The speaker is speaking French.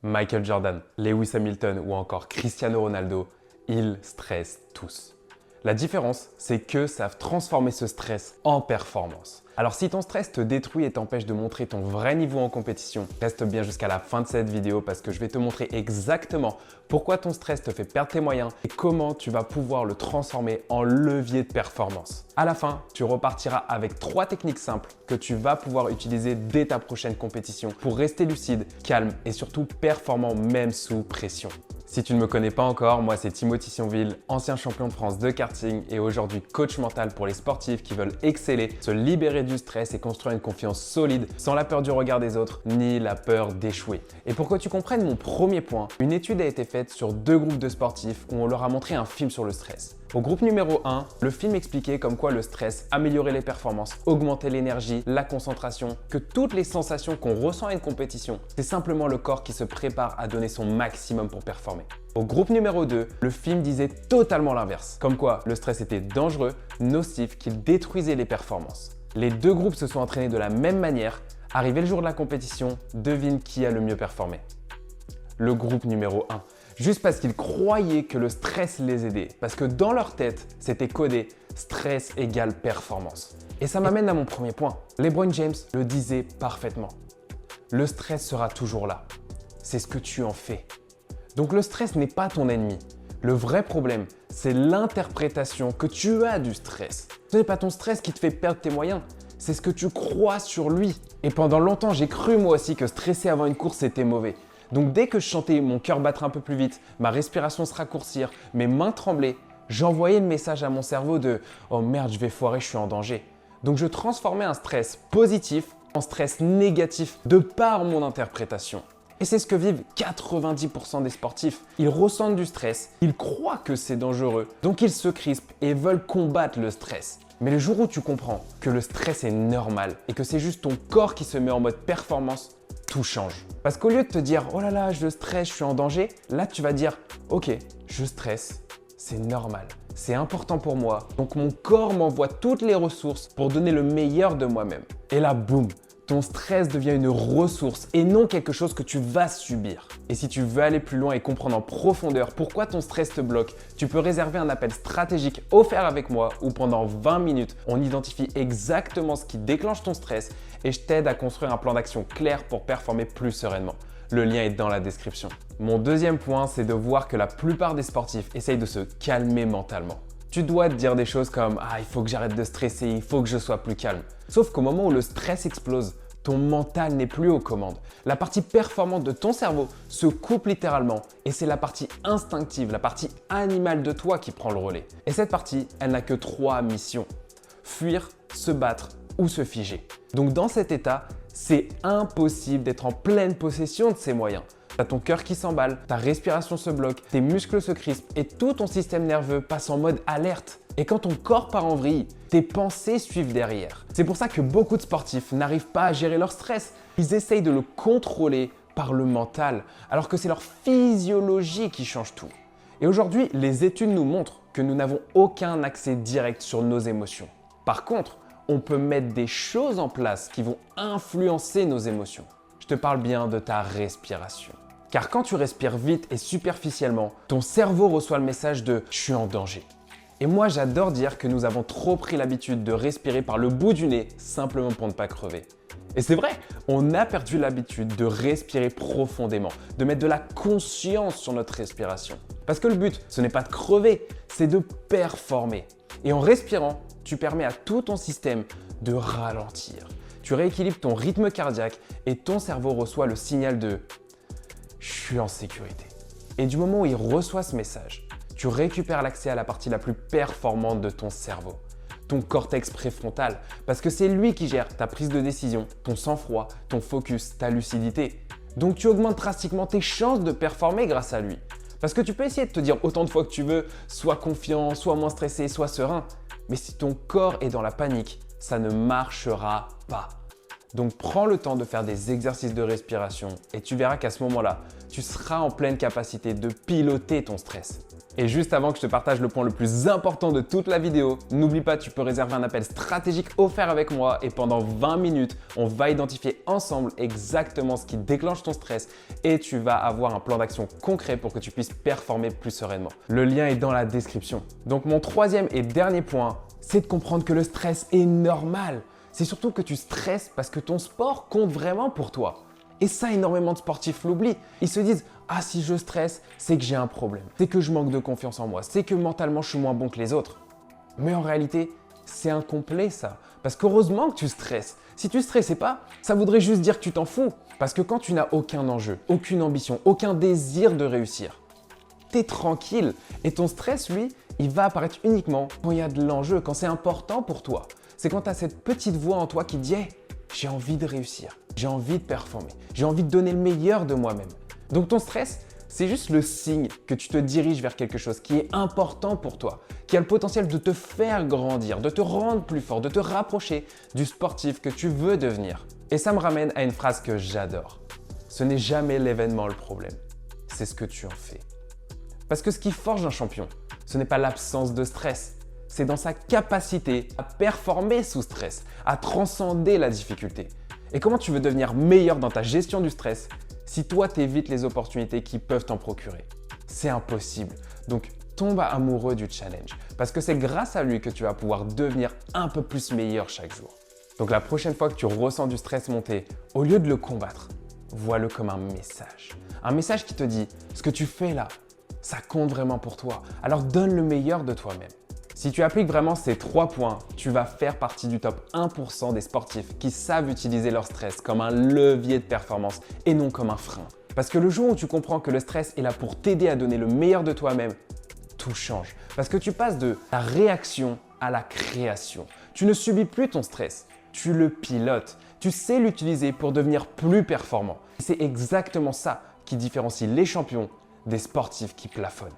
Michael Jordan, Lewis Hamilton ou encore Cristiano Ronaldo, ils stressent tous. La différence, c'est qu'eux savent transformer ce stress en performance. Alors si ton stress te détruit et t'empêche de montrer ton vrai niveau en compétition, reste bien jusqu'à la fin de cette vidéo parce que je vais te montrer exactement pourquoi ton stress te fait perdre tes moyens et comment tu vas pouvoir le transformer en levier de performance. À la fin, tu repartiras avec 3 techniques simples que tu vas pouvoir utiliser dès ta prochaine compétition pour rester lucide, calme et surtout performant même sous pression. Si tu ne me connais pas encore, moi c'est Timothy Sionville, ancien champion de France de karting et aujourd'hui coach mental pour les sportifs qui veulent exceller, se libérer du stress et construire une confiance solide sans la peur du regard des autres ni la peur d'échouer. Et pour que tu comprennes mon premier point, une étude a été faite sur 2 groupes de sportifs où on leur a montré un film sur le stress. Au groupe numéro 1, le film expliquait comme quoi le stress améliorait les performances, augmentait l'énergie, la concentration, que toutes les sensations qu'on ressent à une compétition, c'est simplement le corps qui se prépare à donner son maximum pour performer. Au groupe numéro 2, le film disait totalement l'inverse, comme quoi le stress était dangereux, nocif, qu'il détruisait les performances. Les 2 groupes se sont entraînés de la même manière. Arrivé le jour de la compétition, devine qui a le mieux performé. Le groupe numéro 1. Juste parce qu'ils croyaient que le stress les aidait. Parce que dans leur tête, c'était codé stress égale performance. Et ça m'amène à mon premier point. LeBron James le disait parfaitement. Le stress sera toujours là. C'est ce que tu en fais. Donc le stress n'est pas ton ennemi. Le vrai problème, c'est l'interprétation que tu as du stress. Ce n'est pas ton stress qui te fait perdre tes moyens. C'est ce que tu crois sur lui. Et pendant longtemps, j'ai cru moi aussi que stresser avant une course, c'était mauvais. Donc dès que je sentais mon cœur battre un peu plus vite, ma respiration se raccourcir, mes mains tremblaient, j'envoyais le message à mon cerveau de « Oh merde, je vais foirer, je suis en danger ». Donc je transformais un stress positif en stress négatif de par mon interprétation. Et c'est ce que vivent 90% des sportifs. Ils ressentent du stress, ils croient que c'est dangereux, donc ils se crispent et veulent combattre le stress. Mais le jour où tu comprends que le stress est normal et que c'est juste ton corps qui se met en mode performance, tout change. Parce qu'au lieu de te dire « Oh là là, je stresse, je suis en danger », là tu vas dire « Ok, je stresse, c'est normal, c'est important pour moi, donc mon corps m'envoie toutes les ressources pour donner le meilleur de moi-même. » Et là, boum, ton stress devient une ressource et non quelque chose que tu vas subir. Et si tu veux aller plus loin et comprendre en profondeur pourquoi ton stress te bloque, tu peux réserver un appel stratégique offert avec moi où pendant 20 minutes, on identifie exactement ce qui déclenche ton stress et je t'aide à construire un plan d'action clair pour performer plus sereinement. Le lien est dans la description. Mon deuxième point, c'est de voir que la plupart des sportifs essayent de se calmer mentalement. Tu dois te dire des choses comme « Ah, il faut que j'arrête de stresser, il faut que je sois plus calme ». Sauf qu'au moment où le stress explose, ton mental n'est plus aux commandes. La partie performante de ton cerveau se coupe littéralement et c'est la partie instinctive, la partie animale de toi qui prend le relais. Et cette partie, elle n'a que 3 missions. Fuir, se battre ou se figer. Donc dans cet état, c'est impossible d'être en pleine possession de ses moyens. T'as ton cœur qui s'emballe, ta respiration se bloque, tes muscles se crispent et tout ton système nerveux passe en mode alerte. Et quand ton corps part en vrille, tes pensées suivent derrière. C'est pour ça que beaucoup de sportifs n'arrivent pas à gérer leur stress. Ils essayent de le contrôler par le mental, alors que c'est leur physiologie qui change tout. Et aujourd'hui, les études nous montrent que nous n'avons aucun accès direct sur nos émotions. Par contre, on peut mettre des choses en place qui vont influencer nos émotions. Je te parle bien de ta respiration. Car quand tu respires vite et superficiellement, ton cerveau reçoit le message de « je suis en danger ». Et moi, j'adore dire que nous avons trop pris l'habitude de respirer par le bout du nez simplement pour ne pas crever. Et c'est vrai, on a perdu l'habitude de respirer profondément, de mettre de la conscience sur notre respiration. Parce que le but, ce n'est pas de crever, c'est de performer. Et en respirant, tu permets à tout ton système de ralentir. Tu rééquilibres ton rythme cardiaque et ton cerveau reçoit le signal de « je suis en sécurité ». Et du moment où il reçoit ce message, tu récupères l'accès à la partie la plus performante de ton cerveau, ton cortex préfrontal, parce que c'est lui qui gère ta prise de décision, ton sang-froid, ton focus, ta lucidité. Donc tu augmentes drastiquement tes chances de performer grâce à lui. Parce que tu peux essayer de te dire autant de fois que tu veux, sois confiant, sois moins stressé, sois serein. Mais si ton corps est dans la panique, ça ne marchera pas. Donc prends le temps de faire des exercices de respiration et tu verras qu'à ce moment-là, tu seras en pleine capacité de piloter ton stress. Et juste avant que je te partage le point le plus important de toute la vidéo, n'oublie pas, tu peux réserver un appel stratégique offert avec moi et pendant 20 minutes, on va identifier ensemble exactement ce qui déclenche ton stress et tu vas avoir un plan d'action concret pour que tu puisses performer plus sereinement. Le lien est dans la description. Donc mon troisième et dernier point, c'est de comprendre que le stress est normal. C'est surtout que tu stresses parce que ton sport compte vraiment pour toi. Et ça, énormément de sportifs l'oublient. Ils se disent « Ah, si je stresse, c'est que j'ai un problème. C'est que je manque de confiance en moi. C'est que mentalement, je suis moins bon que les autres. » Mais en réalité, c'est incomplet ça. Parce qu'heureusement que tu stresses. Si tu stressais pas, ça voudrait juste dire que tu t'en fous. Parce que quand tu n'as aucun enjeu, aucune ambition, aucun désir de réussir, t'es tranquille. Et ton stress, lui, il va apparaître uniquement quand il y a de l'enjeu, quand c'est important pour toi. C'est quand tu as cette petite voix en toi qui dit hey, « j'ai envie de réussir, j'ai envie de performer, j'ai envie de donner le meilleur de moi-même ». Donc ton stress, c'est juste le signe que tu te diriges vers quelque chose qui est important pour toi, qui a le potentiel de te faire grandir, de te rendre plus fort, de te rapprocher du sportif que tu veux devenir. Et ça me ramène à une phrase que j'adore. Ce n'est jamais l'événement le problème, c'est ce que tu en fais. Parce que ce qui forge un champion, ce n'est pas l'absence de stress, c'est dans sa capacité à performer sous stress, à transcender la difficulté. Et comment tu veux devenir meilleur dans ta gestion du stress si toi t'évites les opportunités qui peuvent t'en procurer? C'est impossible. Donc tombe amoureux du challenge parce que c'est grâce à lui que tu vas pouvoir devenir un peu plus meilleur chaque jour. Donc la prochaine fois que tu ressens du stress monter, au lieu de le combattre, vois-le comme un message. Un message qui te dit ce que tu fais là, ça compte vraiment pour toi. Alors donne le meilleur de toi-même. Si tu appliques vraiment ces 3 points, tu vas faire partie du top 1% des sportifs qui savent utiliser leur stress comme un levier de performance et non comme un frein. Parce que le jour où tu comprends que le stress est là pour t'aider à donner le meilleur de toi-même, tout change. Parce que tu passes de la réaction à la création. Tu ne subis plus ton stress, tu le pilotes. Tu sais l'utiliser pour devenir plus performant. C'est exactement ça qui différencie les champions des sportifs qui plafonnent.